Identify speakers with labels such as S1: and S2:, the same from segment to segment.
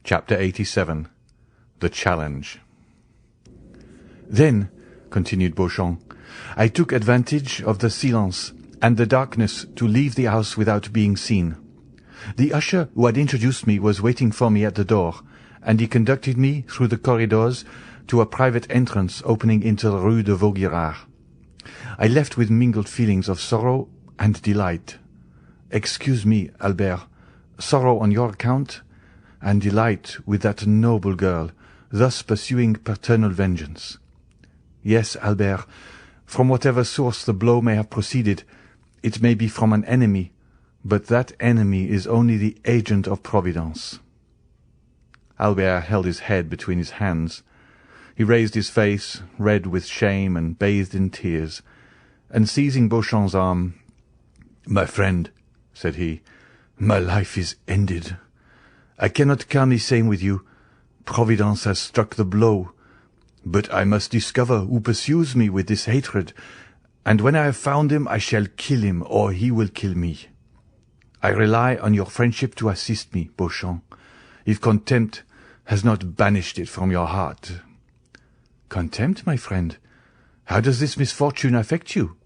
S1: Chapter 87. The Challenge. "Then," continued Beauchamp, "I took advantage of the silence and the darkness to leave the house without being seen. The usher who had introduced me was waiting for me at the door, and he conducted me through the corridors to a private entrance opening into the Rue de Vaugirard. I left with mingled feelings of sorrow and delight. Excuse me, Albert, sorrow on your account, and delight with that noble girl, thus pursuing paternal vengeance. Yes, Albert, from whatever source the blow may have proceeded, it may be from an enemy, but that enemy is only the agent of Providence." Albert held his head between his hands. He raised his face, red with shame and bathed in tears, and seizing Beauchamp's arm, "My friend," said he, "my life is ended. I cannot calmly say with you, Providence has struck the blow, but I must discover who pursues me with this hatred, and when I have found him I shall kill him, or he will kill me. I rely on your friendship to assist me, Beauchamp, if contempt has not banished it from your heart." "Contempt, my friend? How does this misfortune affect you?"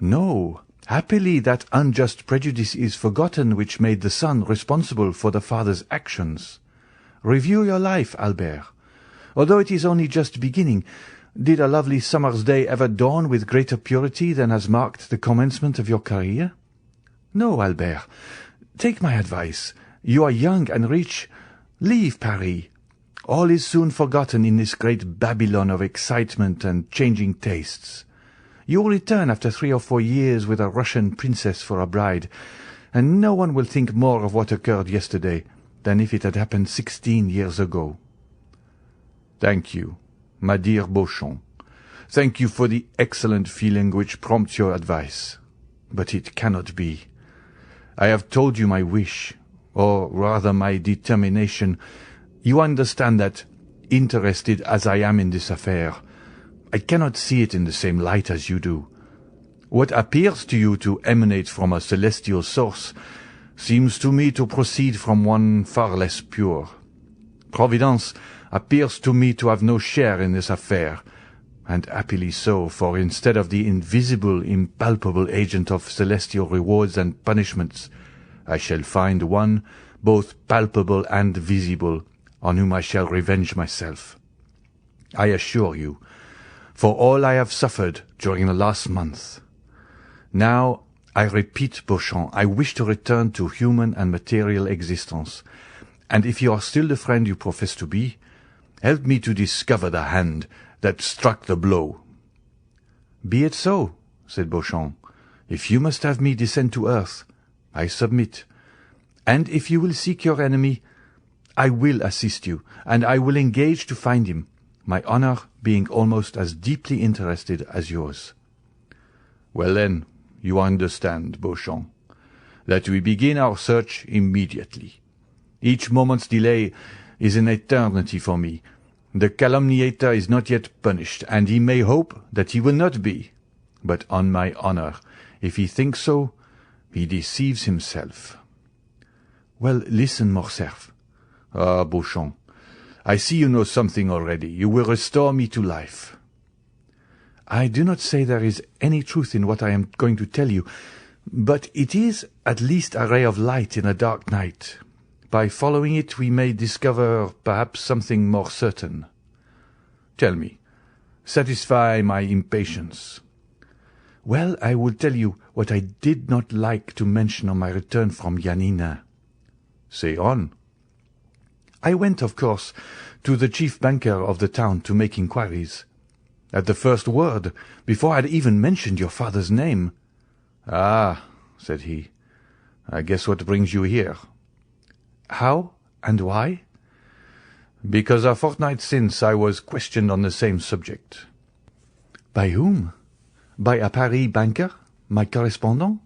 S1: "No, happily that unjust prejudice is forgotten which made the son responsible for the father's actions. Review your life, Albert. Although it is only just beginning, did a lovely summer's day ever dawn with greater purity than has marked the commencement of your career? No, Albert. Take my advice. You are young and rich. Leave Paris. All is soon forgotten in this great Babylon of excitement and changing tastes. You will return after 3 or 4 years with a Russian princess for a bride, and no one will think more of what occurred yesterday than if it had happened 16 years ago." "Thank you, my dear Beauchamp. Thank you for the excellent feeling which prompts your advice. But it cannot be. I have told you my wish, or rather my determination. You understand that, interested as I am in this affair, I cannot see it in the same light as you do. What appears to you to emanate from a celestial source seems to me to proceed from one far less pure. Providence appears to me to have no share in this affair, and happily so, for instead of the invisible, impalpable agent of celestial rewards and punishments, I shall find one, both palpable and visible, on whom I shall revenge myself. I assure you, for all I have suffered during the last month. Now, I repeat, Beauchamp, I wish to return to human and material existence, and if you are still the friend you profess to be, help me to discover the hand that struck the blow." "Be it so," said Beauchamp. "If you must have me descend to earth, I submit. And if you will seek your enemy, I will assist you, and I will engage to find him, my honour being almost as deeply interested as yours." "Well then, you understand, Beauchamp, that we begin our search immediately. Each moment's delay is an eternity for me. The calumniator is not yet punished, and he may hope that he will not be. But on my honour, if he thinks so, he deceives himself." "Well, listen, Morcerf." "Ah, Beauchamp, I see you know something already. You will restore me to life." "I do not say there is any truth in what I am going to tell you, but it is at least a ray of light in a dark night. By following it we may discover perhaps something more certain." "Tell me. Satisfy my impatience." "Well, I will tell you what I did not like to mention on my return from Yanina." "Say on." "I went, of course, to the chief banker of the town to make inquiries. At the first word, before I had even mentioned your father's name— "Ah," said he, "I guess what brings you here." "How, and why?" "Because a fortnight since I was questioned on the same subject." "By whom? By a Paris banker, my correspondent?"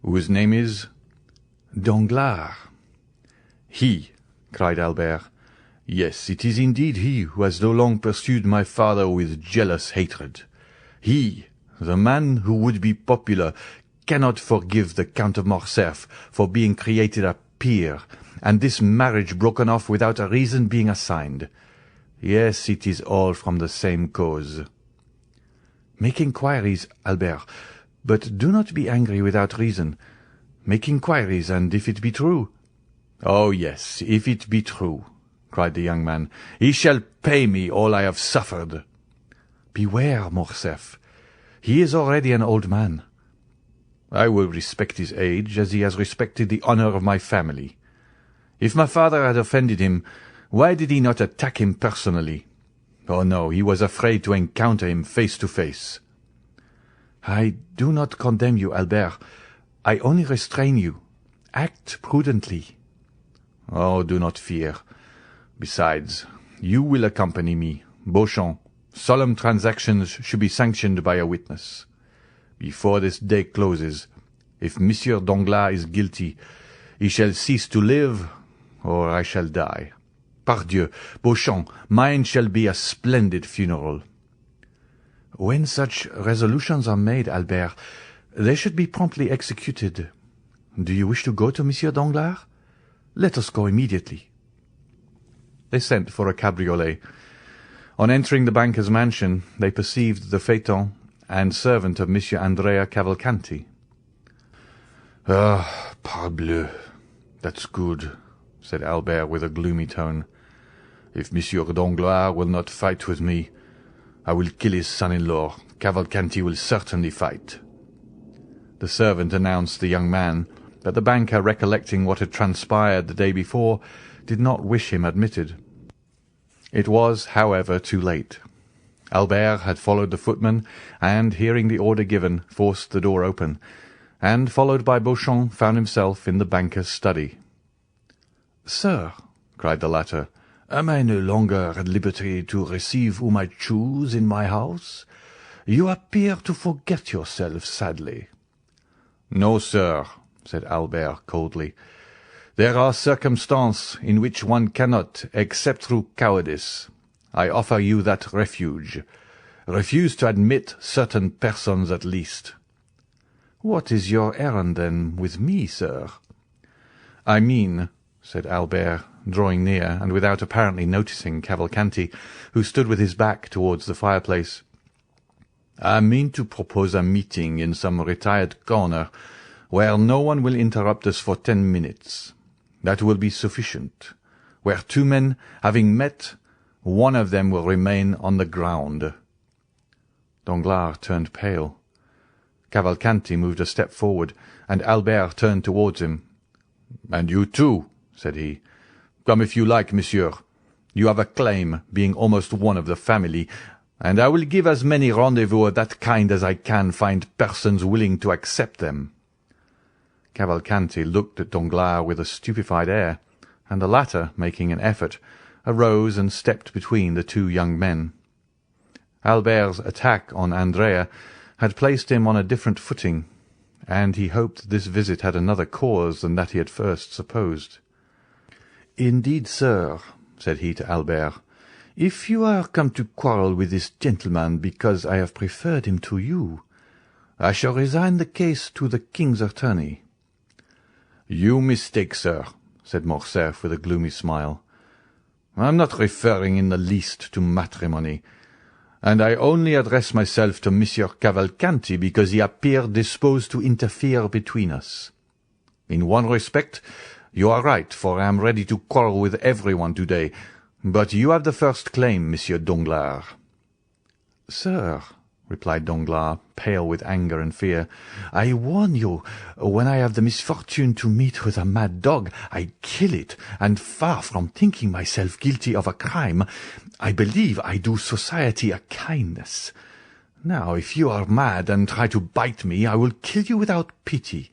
S1: "Whose name is—" "Danglars." "He!" cried Albert. "Yes, it is indeed he who has so long pursued my father with jealous hatred. He, the man who would be popular, cannot forgive the Count of Morcerf for being created a peer and this marriage broken off without a reason being assigned. Yes, it is all from the same cause. Make inquiries, Albert, but do not be angry without reason. Make inquiries, and if it be true—" "Oh, yes, if it be true," cried the young man, "he shall pay me all I have suffered." "Beware, Morcerf. He is already an old man." "I will respect his age, as he has respected the honour of my family. If my father had offended him, why did he not attack him personally? Oh, no, he was afraid to encounter him face to face." "I do not condemn you, Albert. I only restrain you. Act prudently." "Oh, do not fear. Besides, you will accompany me. Beauchamp, solemn transactions should be sanctioned by a witness. Before this day closes, if Monsieur Danglars is guilty, he shall cease to live, or I shall die. Pardieu, Beauchamp, mine shall be a splendid funeral." "When such resolutions are made, Albert, they should be promptly executed. Do you wish to go to Monsieur Danglars? Let us go immediately." They sent for a cabriolet. On entering the banker's mansion, they perceived the phaeton and servant of Monsieur Andrea Cavalcanti. "Ah, parbleu! That's good," said Albert with a gloomy tone. "If Monsieur Danglars will not fight with me, I will kill his son-in-law. Cavalcanti will certainly fight." The servant announced the young man, but the banker, recollecting what had transpired the day before, did not wish him admitted. It was, however, too late. Albert had followed the footman, and, hearing the order given, forced the door open, and, followed by Beauchamp, found himself in the banker's study. "Sir," cried the latter, "am I no longer at liberty to receive whom I choose in my house? You appear to forget yourself sadly." "No, sir," said Albert coldly. "There are circumstances in which one cannot, except through cowardice. I offer you that refuge. Refuse to admit certain persons at least." "What is your errand, then, with me, sir?" "I mean," said Albert, drawing near, and without apparently noticing Cavalcanti, who stood with his back towards the fireplace, "I mean to propose a meeting in some retired corner, where no one will interrupt us for 10 minutes. That will be sufficient. Where two men, having met, one of them will remain on the ground." Danglars turned pale. Cavalcanti moved a step forward, and Albert turned towards him. "And you too," said he. "Come if you like, monsieur. You have a claim, being almost one of the family, and I will give as many rendezvous of that kind as I can find persons willing to accept them." Cavalcanti looked at Danglars with a stupefied air, and the latter, making an effort, arose and stepped between the two young men. Albert's attack on Andrea had placed him on a different footing, and he hoped this visit had another cause than that he had first supposed. "Indeed, sir," said he to Albert, "if you are come to quarrel with this gentleman because I have preferred him to you, I shall resign the case to the king's attorney." "You mistake, sir," said Morcerf with a gloomy smile. "I am not referring in the least to matrimony, and I only address myself to Monsieur Cavalcanti because he appeared disposed to interfere between us. In one respect, you are right, for I am ready to quarrel with everyone today, but you have the first claim, Monsieur Danglars." "Sir," replied Danglars, pale with anger and fear, "I warn you, when I have the misfortune to meet with a mad dog, I kill it, and far from thinking myself guilty of a crime, I believe I do society a kindness. Now, if you are mad and try to bite me, I will kill you without pity.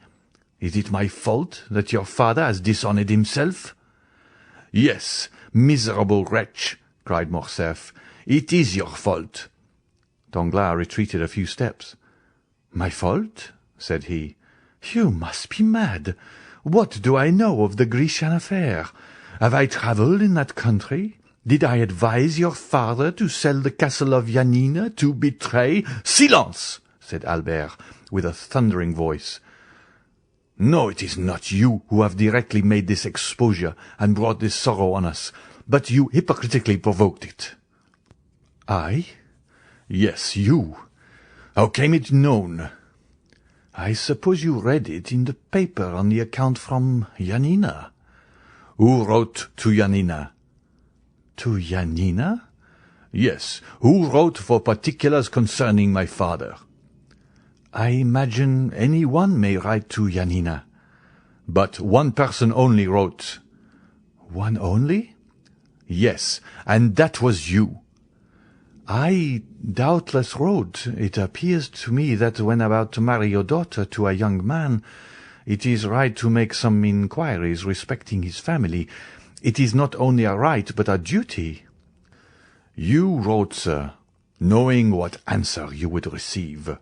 S1: Is it my fault that your father has dishonoured himself?" "Yes, miserable wretch!" cried Morcerf. "It is your fault." Danglars retreated a few steps. "My fault?" said he. "You must be mad. What do I know of the Grecian affair? Have I travelled in that country? Did I advise your father to sell the castle of Yanina, to betray—" "Silence!" said Albert, with a thundering voice. No, it is not you who have directly made this exposure and brought this sorrow on us, but you hypocritically provoked it." "I?" "Yes, you. How came it known?" "I suppose you read it in the paper on the account from Janina." "Who wrote to Janina?" "To Janina?" "Yes, who wrote for particulars concerning my father?" "I imagine any one may write to Janina." "But one person only wrote." "One only?" "Yes, and that was you." "I doubtless wrote. It appears to me that when about to marry your daughter to a young man, it is right to make some inquiries respecting his family. It is not only a right, but a duty." "You wrote, sir, knowing what answer you would receive."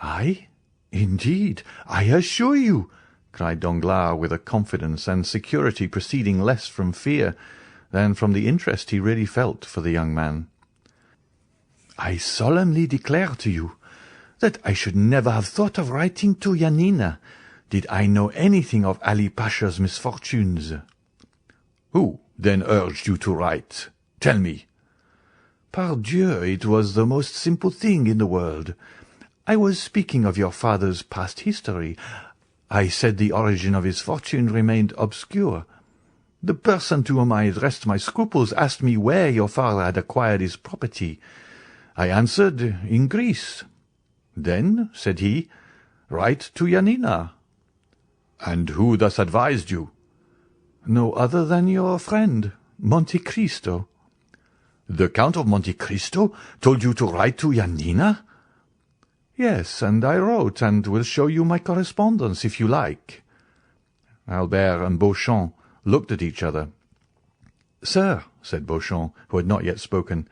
S1: "I? Indeed, I assure you," cried Danglars, with a confidence and security proceeding less from fear than from the interest he really felt for the young man. "I solemnly declare to you that I should never have thought of writing to Janina, did I know anything of Ali Pasha's misfortunes." "Who, then, urged you to write? Tell me." "Pardieu, it was the most simple thing in the world. I was speaking of your father's past history. I said the origin of his fortune remained obscure. The person to whom I addressed my scruples asked me where your father had acquired his property. I answered, in Greece. Then, said he, write to Janina." "And who thus advised you?" "No other than your friend, Monte Cristo." "The Count of Monte Cristo told you to write to Janina?" "Yes, and I wrote, and will show you my correspondence, if you like." Albert and Beauchamp looked at each other. "Sir," said Beauchamp, who had not yet spoken,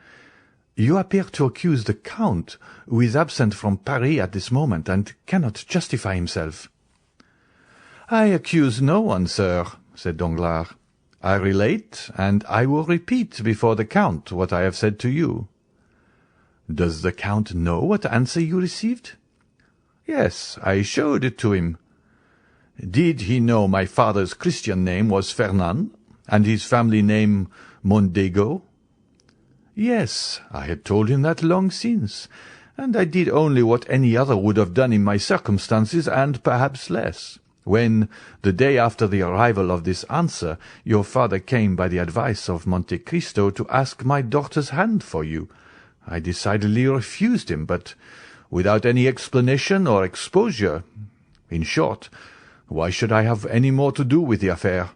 S1: "you appear to accuse the Count, who is absent from Paris at this moment, and cannot justify himself." "I accuse no one, sir," said Danglars. "I relate, and I will repeat before the Count what I have said to you." "Does the Count know what answer you received?" "Yes, I showed it to him." "Did he know my father's Christian name was Fernand, and his family name Mondego?" "Yes, I had told him that long since, and I did only what any other would have done in my circumstances, and perhaps less, when, the day after the arrival of this answer, your father came by the advice of Monte Cristo to ask my daughter's hand for you. I decidedly refused him, but without any explanation or exposure. In short, why should I have any more to do with the affair?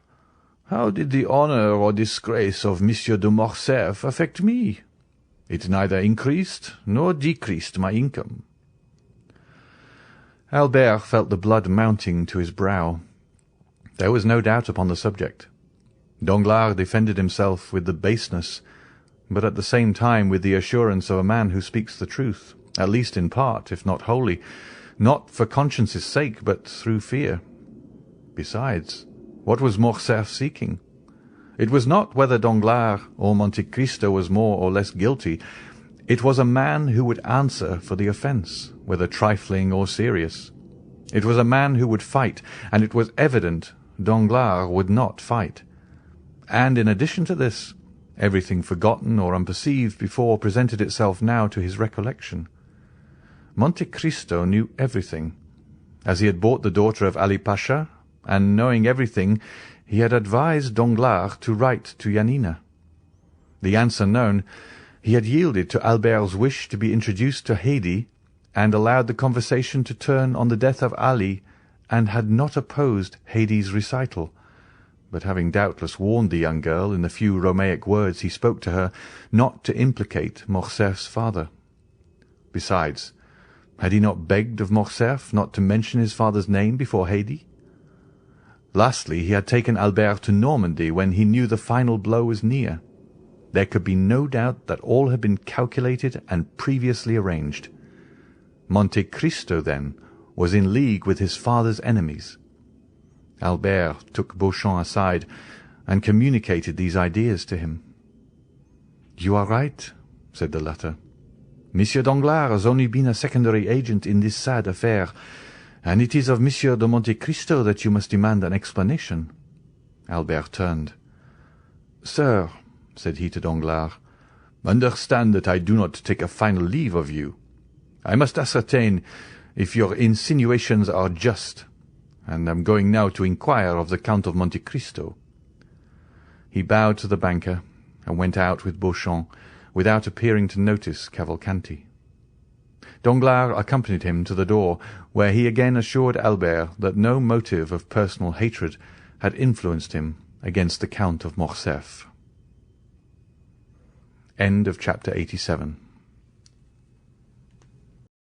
S1: How did the honour or disgrace of Monsieur de Morcerf affect me? It neither increased nor decreased my income." Albert felt the blood mounting to his brow. There was no doubt upon the subject. Danglars defended himself with the baseness, but at the same time with the assurance of a man who speaks the truth, at least in part, if not wholly, not for conscience's sake, but through fear. Besides, what was Morcerf seeking? It was not whether Danglars or Monte Cristo was more or less guilty. It was a man who would answer for the offence, whether trifling or serious. It was a man who would fight, and it was evident Danglars would not fight. And in addition to this, everything forgotten or unperceived before presented itself now to his recollection. Monte Cristo knew everything, as he had bought the daughter of Ali Pasha, and knowing everything, he had advised Danglars to write to Janina. The answer known, he had yielded to Albert's wish to be introduced to Haydée, and allowed the conversation to turn on the death of Ali, and had not opposed Haydée's recital, but having doubtless warned the young girl in the few Romaic words he spoke to her not to implicate Morcerf's father. Besides, had he not begged of Morcerf not to mention his father's name before Haydée? Lastly, he had taken Albert to Normandy when he knew the final blow was near. There could be no doubt that all had been calculated and previously arranged. Monte Cristo, then, was in league with his father's enemies. Albert took Beauchamp aside and communicated these ideas to him. "You are right," said the latter. "Monsieur Danglars has only been a secondary agent in this sad affair, "And it is of Monsieur de Monte Cristo that you must demand an explanation." Albert turned. "Sir," said he to Danglars, "understand that I do not take a final leave of you. I must ascertain if your insinuations are just, and am going now to inquire of the Count of Monte Cristo." He bowed to the banker, and went out with Beauchamp, without appearing to notice Cavalcanti. Danglars accompanied him to the door, where he again assured Albert that no motive of personal hatred had influenced him against the Count of Morcerf. End of chapter 87.